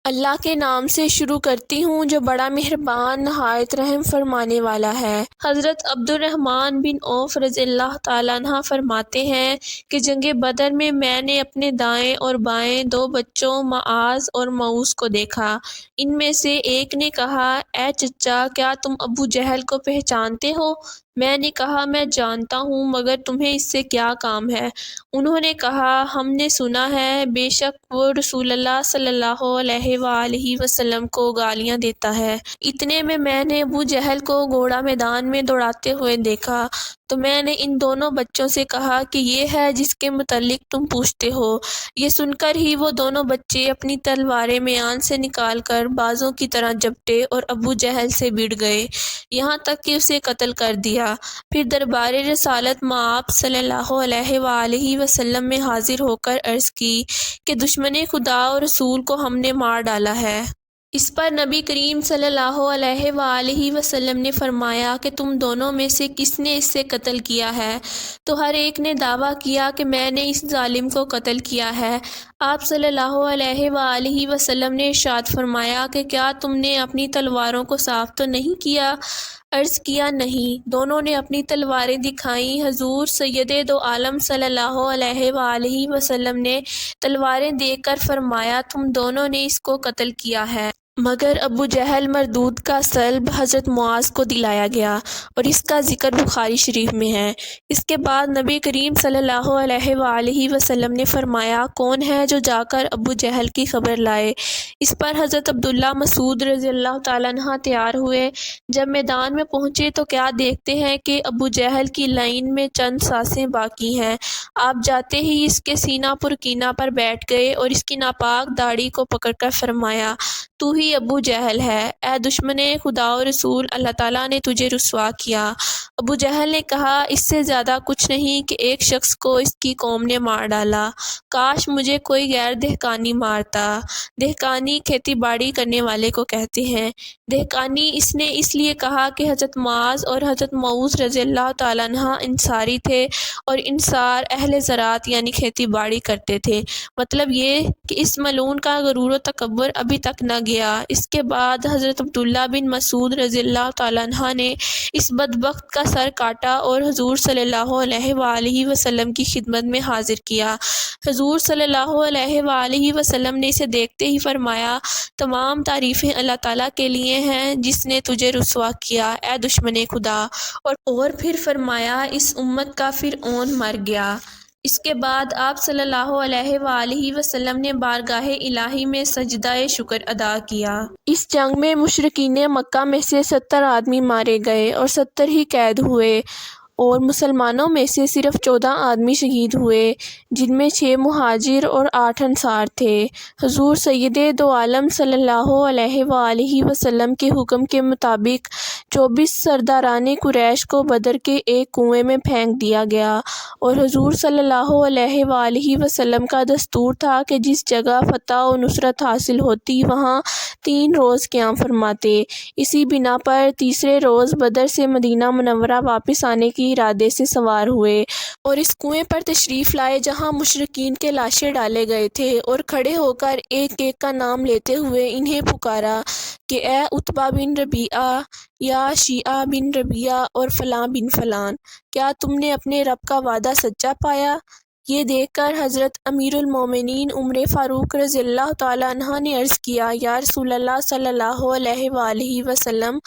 اللہ کے نام سے شروع کرتی ہوں جو بڑا مہربان نہایت رحم فرمانے والا ہے۔ حضرت عبد الرحمن بن عوف رضی اللہ تعالیٰ عنہ فرماتے ہیں کہ جنگ بدر میں نے اپنے دائیں اور بائیں دو بچوں معاذ اور موس کو دیکھا۔ ان میں سے ایک نے کہا، اے چچا، کیا تم ابو جہل کو پہچانتے ہو؟ میں نے کہا، میں جانتا ہوں، مگر تمہیں اس سے کیا کام ہے؟ انہوں نے کہا، ہم نے سنا ہے بے شک وہ رسول اللہ صلی اللہ علیہ وآلہ وسلم کو گالیاں دیتا ہے۔ اتنے میں نے ابو جہل کو گھوڑا میدان میں دوڑاتے ہوئے دیکھا تو میں نے ان دونوں بچوں سے کہا کہ یہ ہے جس کے متعلق تم پوچھتے ہو۔ یہ سن کر ہی وہ دونوں بچے اپنی تلواریں میان سے نکال کر بازوں کی طرح جھپٹے اور ابو جہل سے بھڑ گئے، یہاں تک کہ اسے قتل کر دیا۔ پھر دربار رسالت مآب صلی اللہ علیہ وآلہ وسلم میں حاضر ہو کر عرض کی کہ دشمن خدا اور رسول کو ہم نے مار ڈالا ہے۔ اس پر نبی کریم صلی اللہ علیہ وآلہ وسلم نے فرمایا کہ تم دونوں میں سے کس نے اس سے قتل کیا ہے؟ تو ہر ایک نے دعویٰ کیا کہ میں نے اس ظالم کو قتل کیا ہے۔ آپ صلی اللہ علیہ وآلہ وسلم نے ارشاد فرمایا کہ کیا تم نے اپنی تلواروں کو صاف تو نہیں کیا؟ عرض کیا، نہیں۔ دونوں نے اپنی تلواریں دکھائیں۔ حضور سید دو عالم صلی اللہ علیہ وآلہ وسلم نے تلواریں دیکھ کر فرمایا، تم دونوں نے اس کو قتل کیا ہے۔ مگر ابو جہل مردود کا سلب حضرت معاذ کو دلایا گیا اور اس کا ذکر بخاری شریف میں ہے۔ اس کے بعد نبی کریم صلی اللہ علیہ وآلہ وسلم نے فرمایا، کون ہے جو جا کر ابو جہل کی خبر لائے؟ اس پر حضرت عبداللہ مسعود رضی اللہ تعالیٰ عنہ تیار ہوئے۔ جب میدان میں پہنچے تو کیا دیکھتے ہیں کہ ابو جہل کی لائن میں چند سانسیں باقی ہیں۔ آپ جاتے ہی اس کے سینہ پر کینہ پر بیٹھ گئے اور اس کی ناپاک داڑھی کو پکڑ کر فرمایا، تو ہی ابو جہل ہے، اے دشمن خدا و رسول، اللہ تعالیٰ نے تجھے رسوا کیا۔ ابو جہل نے کہا، اس سے زیادہ کچھ نہیں کہ ایک شخص کو اس کی قوم نے مار ڈالا، کاش مجھے کوئی غیر دہقانی مارتا۔ دہقانی کھیتی باڑی کرنے والے کو کہتے ہیں۔ دہقانی اس نے اس لیے کہا کہ حضرت معاذ اور حضرت موس رضی اللہ تعالیٰ عنہ انصاری تھے اور انصار اہل زراعت یعنی کھیتی باڑی کرتے تھے۔ مطلب یہ کہ اس ملعون کا غرور و تکبر ابھی تک نہ گیا۔ اس کے بعد حضرت عبداللہ بن مسعود رضی اللہ تعالیٰ عنہ نے اس بدبخت کا سر کاٹا اور حضور صلی اللہ علیہ وآلہ وسلم کی خدمت میں حاضر کیا۔ حضور صلی اللہ علیہ وآلہ وسلم نے اسے دیکھتے ہی فرمایا، تمام تعریفیں اللہ تعالیٰ کے لیے ہیں جس نے تجھے رسوا کیا، اے دشمن خدا۔ اور پھر فرمایا، اس امت کا فرعون مر گیا۔ اس کے بعد آپ صلی اللہ علیہ وآلہ وسلم نے بارگاہ الہی میں سجدہ شکر ادا کیا۔ اس جنگ میں مشرکین مکہ میں سے 70 آدمی مارے گئے اور 70 ہی قید ہوئے اور مسلمانوں میں سے صرف 14 آدمی شہید ہوئے، جن میں 6 مہاجر اور 8 انصار تھے۔ حضور سید دو عالم صلی اللہ علیہ وآلہ وسلم کے حکم کے مطابق 24 سرداران قریش کو بدر کے ایک کنویں میں پھینک دیا گیا اور حضور صلی اللہ علیہ وآلہ وسلم کا دستور تھا کہ جس جگہ فتح و نصرت حاصل ہوتی وہاں 3 روز قیام فرماتے۔ اسی بنا پر تیسرے روز بدر سے مدینہ منورہ واپس آنے کے ارادے سے سوار ہوئے اور اس کنویں پر تشریف لائے جہاں مشرکین کے لاشیں ڈالے گئے تھے، اور کھڑے ہو کر ایک ایک کا نام لیتے ہوئے انہیں پکارا کہ اے عتبہ بن ربیعہ، یا شیعہ بن ربیعہ اور فلاں بن فلاں، کیا تم نے اپنے رب کا وعدہ سچا پایا؟ یہ دیکھ کر حضرت امیر المومنین عمر فاروق رضی اللہ تعالیٰ عنہ نے عرض کیا، یا رسول اللہ صلی اللہ علیہ وآلہ وسلم،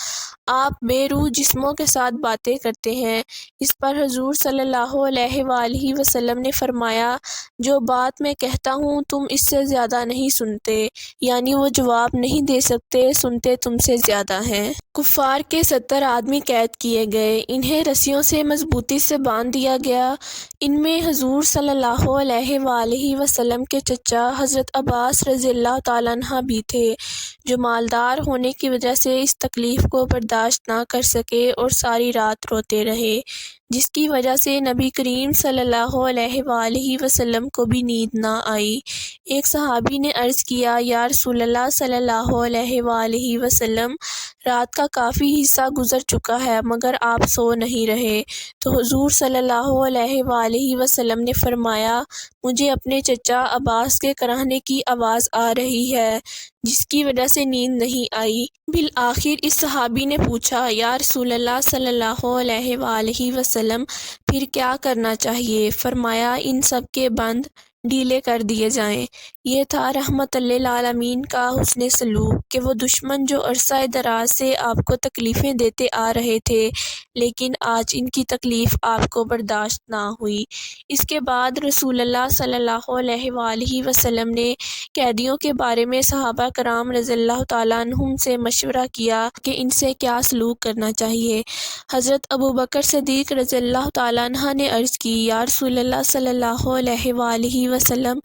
آپ بے روح جسموں کے ساتھ باتیں کرتے ہیں۔ اس پر حضور صلی اللہ علیہ وآلہ وسلم نے فرمایا، جو بات میں کہتا ہوں تم اس سے زیادہ نہیں سنتے، یعنی وہ جواب نہیں دے سکتے، سنتے تم سے زیادہ ہیں۔ کفار کے 70 آدمی قید کیے گئے، انہیں رسیوں سے مضبوطی سے باندھ دیا گیا۔ ان میں حضور صلی اللہ علیہ وآلہ وسلم کے چچا حضرت عباس رضی اللہ تعالیٰ عنہ بھی تھے، جو مالدار ہونے کی وجہ سے اس تکلیف کو برداشت نہ کر سکے اور ساری رات روتے رہے۔ جس کی وجہ سے نبی کریم صلی اللہ علیہ وآلہ وسلم کو بھی نیند نہ آئی۔ ایک صحابی نے عرض کیا، یا رسول اللہ صلی اللہ علیہ وآلہ وسلم، رات کا کافی حصہ گزر چکا ہے مگر آپ سو نہیں رہے۔ تو حضور صلی اللہ علیہ وآلہ وسلم نے فرمایا، مجھے اپنے چچا عباس کے کراہنے کی آواز آ رہی ہے، جس کی وجہ سے نیند نہیں آئی۔ بالآخر اس صحابی نے پوچھا، یا رسول اللہ صلی اللہ علیہ وآلہ وسلم، پھر کیا کرنا چاہیے؟ فرمایا، ان سب کے بند ڈھیلے کر دیے جائیں۔ یہ تھا رحمت للعالمین کا حسن سلوک کہ وہ دشمن جو عرصہ دراز سے آپ کو تکلیفیں دیتے آ رہے تھے، لیکن آج ان کی تکلیف آپ کو برداشت نہ ہوئی۔ اس کے بعد رسول اللہ صلی اللہ علیہ وآلہ وسلم نے قیدیوں کے بارے میں صحابہ کرام رضی اللہ تعالیٰ عنہم سے مشورہ کیا کہ ان سے کیا سلوک کرنا چاہیے۔ حضرت ابوبکر صدیق رضی اللہ تعالیٰ عنہ نے عرض کی، یا رسول اللہ صلی اللہ علیہ وآلہ وسلم،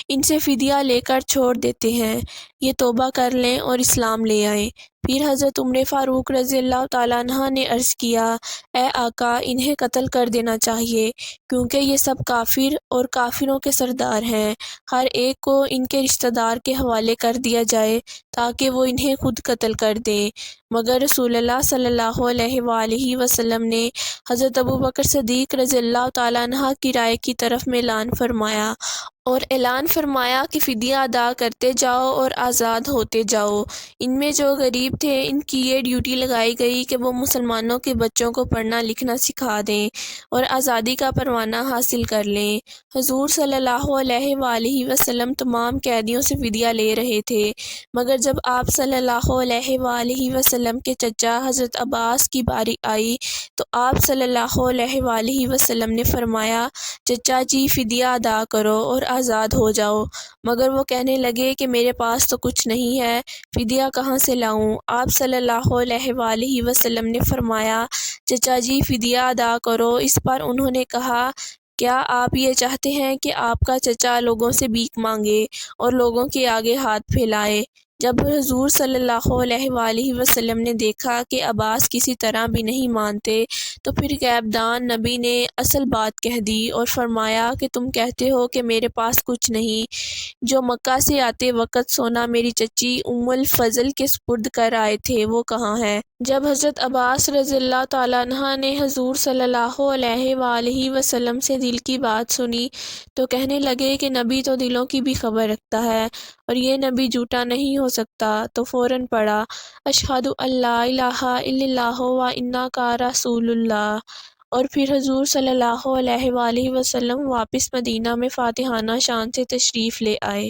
ان سے فدیہ لے کر چھوڑ دیتے ہیں، یہ توبہ کر لیں اور اسلام لے آئیں۔ پھر حضرت عمر فاروق رضی اللہ تعالیٰ عنہ نے عرض کیا، اے آقا، انہیں قتل کر دینا چاہیے، کیونکہ یہ سب کافر اور کافروں کے سردار ہیں۔ ہر ایک کو ان کے رشتہ دار کے حوالے کر دیا جائے تاکہ وہ انہیں خود قتل کر دیں۔ مگر رسول اللہ صلی اللہ علیہ وآلہ وسلم نے حضرت ابوبکر صدیق رضی اللہ تعالیٰ عنہ کی رائے کی طرف میلان فرمایا اور اعلان فرمایا کہ فدیہ ادا کرتے جاؤ اور آزاد ہوتے جاؤ۔ ان میں جو غریب تھے، ان کی یہ ڈیوٹی لگائی گئی کہ وہ مسلمانوں کے بچوں کو پڑھنا لکھنا سکھا دیں اور آزادی کا پروانہ حاصل کر لیں۔ حضور صلی اللہ علیہ وآلہ وسلم تمام قیدیوں سے فدیہ لے رہے تھے، مگر جب آپ صلی اللہ علیہ وآلہ وسلم کے چچا حضرت عباس کی باری آئی تو آپ صلی اللہ علیہ وآلہ وسلم نے فرمایا، چچا جی، فدیہ ادا کرو اور آزاد ہو جاؤ۔ مگر وہ کہنے لگے کہ میرے پاس تو کچھ نہیں ہے، فدیہ کہاں سے لاؤں؟ آپ صلی اللہ علیہ وآلہ وسلم نے فرمایا، چچا جی، فدیہ ادا کرو۔ اس پر انہوں نے کہا، کیا آپ یہ چاہتے ہیں کہ آپ کا چچا لوگوں سے بھیک مانگے اور لوگوں کے آگے ہاتھ پھیلائے؟ جب حضور صلی اللہ علیہ وآلہ وسلم نے دیکھا کہ عباس کسی طرح بھی نہیں مانتے، تو پھر غیب دان نبی نے اصل بات کہہ دی اور فرمایا کہ تم کہتے ہو کہ میرے پاس کچھ نہیں، جو مکہ سے آتے وقت سونا میری چچی ام الفضل کے سپرد کر آئے تھے، وہ کہاں ہے؟ جب حضرت عباس رضی اللہ تعالیٰ عنہ نے حضور صلی اللہ علیہ وآلہ وسلم سے دل کی بات سنی تو کہنے لگے کہ نبی تو دلوں کی بھی خبر رکھتا ہے اور یہ نبی جھوٹا نہیں ہو سکتا، تو فوراً پڑھا، اشہد ان لا الہ الا اللہ و انک رسول اللہ، اور پھر حضور صلی اللہ علیہ وآلہ وسلم واپس مدینہ میں فاتحانہ شان سے تشریف لے آئے۔